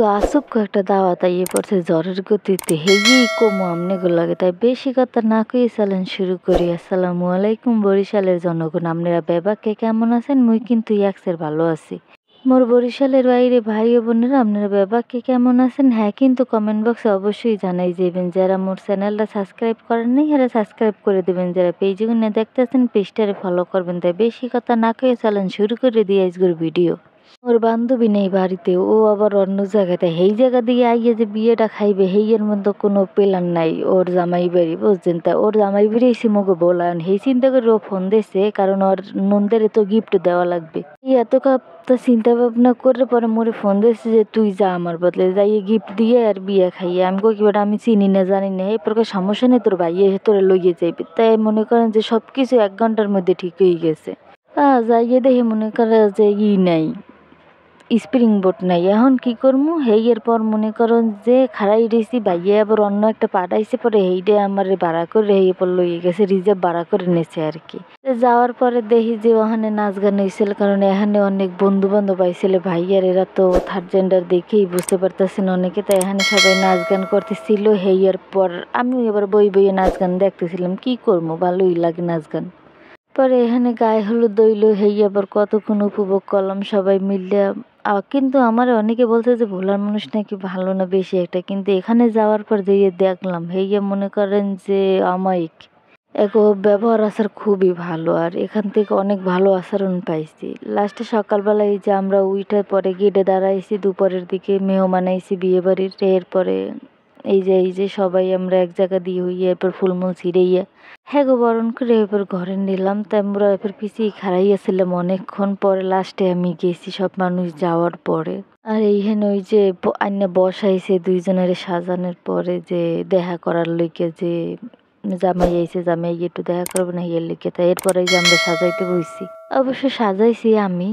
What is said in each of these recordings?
গো আসুক একটা দাওয়াত আইয়ে পড়ছে ঝড়ের গতিতে হেই কমু আমনে লাগে তাই বেশি কথা না কই চালান শুরু করি। আসসালামু আলাইকুম বরিশালের জনগণ, আপনারা বেবাকে কেমন আছেন? মুই কিন্তু ইয়াকসের ভালো আছি। মোর বরিশালের বাইরে ভাই ও বোনেরা আপনারা বেবাকে কেমন আছেন? হ্যাঁ কিন্তু কমেন্ট বক্সে অবশ্যই জানাই যাবেন। যারা মোর চ্যানেলটা সাবস্ক্রাইব করেন নাই এরা সাবস্ক্রাইব করে দেবেন, যারা পেজে গুনে দেখতেছেন পেজটারে ফলো করবেন। তাই বেশি কথা না কয়ে চালান শুরু করে দিয়ে আজকের ভিডিও। ওর বান্ধবী নেই বাড়িতে, ও আবার অন্য জায়গাতে, সেই জায়গা দিয়ে আইয়ে যে বিয়েটা খাইবে হেইয়ের মধ্যে কোনো প্ল্যান নাই। ওর জামাই বাড়ি বুঝছেন, তা ওর জামাই বাড়ি এসে মগে বলান সেই চিন্তা করে ও ফোন দিয়েছে, কারণ ওর নন্দের তো গিফট দেওয়া লাগবে। এত তা চিন্তা ভাবনা করে পরে মোরে ফোন দিয়েছে যে তুই যা আমার বদলে যাইয়ে গিফট দিয়ে আর বিয়ে খাইয়ে। আমি কই কি বেটা আমি চিনি না জানি না, এই প্রকার সমস্যা নেই, তোর ভাই এসে তোরে লইয়ে যাইবে। তাই মনে করেন যে সব কিছু 1 ঘন্টার মধ্যে ঠিক হয়ে গেছে। যাইয়ে দেখে মনে করে যে নাই, স্প্রিং বোট নাই। এখন কি করমু হেইয়ের পর মনে করেন যে খাড়াই রয়েছি, বাইয়ে আবার অন্য একটা পাঠাইছে, পরে হেইডে আমার ভাড়া করে হেয়ে পর লইয়ে গেছে, রিজার্ভ ভাড়া করে নেছে আর কি। যাওয়ার পরে দেখি যে ওখানে নাচ গান হয়েছিল, কারণ এখানে অনেক বন্ধু বান্ধব আইছিল ভাইয়ার, এরা তো থার্ড জেন্ডার দেখেই বুঝতে পারতেছেন অনেকে, তাই এখানে সবাই নাচ গান করতেছিল। হেইয়ার পর আমি এবার বই বইয়ে নাচ গান দেখতেছিলাম, কি করবো ভালোই লাগে নাচ গান। পরে এখানে গায়ে হলুদ দইল, হেই আবার কতক্ষণ উপভোগ করলাম সবাই মিলে। কিন্তু আমার অনেকে বলছে যে ভোলার মানুষ নাকি ভালো না বেশি একটা, কিন্তু এখানে যাওয়ার পর যেয়ে দেখলাম হেইয়া মনে করেন যে অমায়িক এক ব্যবহার আচার খুবই ভালো, আর এখান থেকে অনেক ভালো আচরণ পাইছি। লাস্টে সকালবেলা এই যে আমরা উইটার পরে গেটে দাঁড়াইছি, দুপুরের দিকে মেহমান আইছি বিয়ে বাড়ির। এরপরে এই যে সবাই আমরা এক জায়গা দিয়ে হইয়া এরপর ফুলমুল ছিঁড়াইয়া হ্যাঁ গো বরণ করে এরপর ঘরে নিলাম। তাই আমরা এরপর পিছিয়ে খাড়াইয়াছিলাম অনেকক্ষণ, পরে লাস্টে আমি গেছি সব মানুষ যাওয়ার পরে। আর এইখানে ওই যে আইনা বসাইছে দুইজনের সাজানোর পরে যে দেখা করার লইকে, যে জামাই আইছে, জামাই একটু দেখা করবো না ইয়ের লিখে। তাই এরপরে যে আমরা সাজাইতে বইছি, অবশ্য সাজাইছি আমি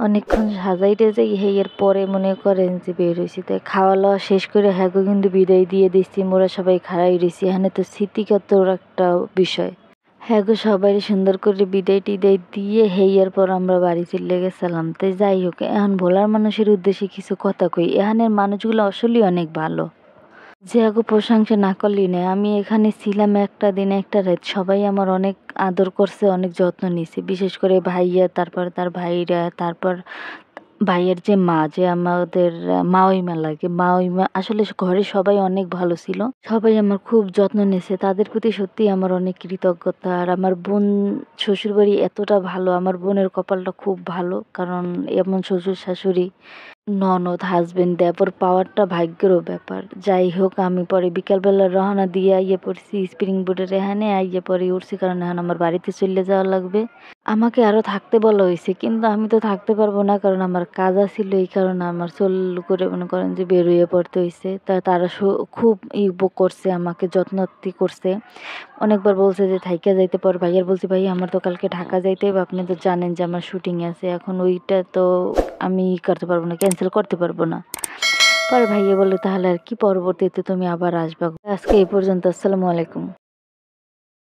অনেকক্ষণ সাজাইতে যাই। এর পরে মনে করেন যে বের হয়েছি, তাই খাওয়া দাওয়া শেষ করে হ্যাগো কিন্তু বিদায় দিয়ে দিচ্ছি। মোরা সবাই খাড়াই রয়েছি, এখানে তো স্মৃতিকাতর একটা বিষয়। হ্যাগো সবাই সুন্দর করে বিদায় টিদায় দিয়ে হেয়ার পর আমরা বাড়ি চলে গেছিলাম। তাই যাই হোক, এখন ভোলার মানুষের উদ্দেশ্যে কিছু কথা কই। এখানের মানুষগুলো আসলেই অনেক ভালো, যে আগে প্রশংসা না করলেই নয়। আমি এখানে ছিলাম একটা দিন একটা রাত, সবাই আমার অনেক আদর করছে, অনেক যত্ন নিছে, বিশেষ করে ভাইয়া, তারপর তার ভাইরা, তারপর ভাইয়ের যে মা, যে আমাদের মাওইমা লাগে, মাওইমা আসলে ঘরে সবাই অনেক ভালো ছিল, সবাই আমার খুব যত্ন নিয়েছে, তাদের প্রতি সত্যি আমার অনেক কৃতজ্ঞতা। আর আমার বোন শ্বশুরবাড়ি এতটা ভালো, আমার বোনের কপালটা খুব ভালো, কারণ এমন শ্বশুর শাশুড়ি ননদ হাজবেন্ড দেবর পাওয়ারটা ভাগ্যেরও ব্যাপার। যাই হোক, আমি পরে বিকালবেলা রওনা দিয়ে আইয়ে পড়ছি স্প্রিং বোর্ডের এখানে, আইয়ে পরে উঠছি, কারণ এখন আমার বাড়িতে চলে যাওয়া লাগবে। আমাকে আরো থাকতে বলা হয়েছে, কিন্তু আমি তো থাকতে পারবো না, কারণ আমার কাজ ছিল, এই কারণে আমার চল করে মনে করেন যে বের হয়ে পড়তে হয়েছে। তারা খুব করছে, আমাকে যত্নতি করছে, অনেকবার বলছে যে থাইকা যাইতে পার। ভাইয়ার বলছি ভাই আমার তো কালকে ঢাকা যাইতে হবে, আপনি তো জানেন যে আমার শুটিং আছে, এখন ওইটা তো আমি করতে পারবো না, ক্যান্সেল করতে পারবো না। পরে ভাইয়া বলে তাহলে আর কি, পরবর্তীতে তুমি আবার আসবা। আজকে এই পর্যন্ত, আসসালামু আলাইকুম।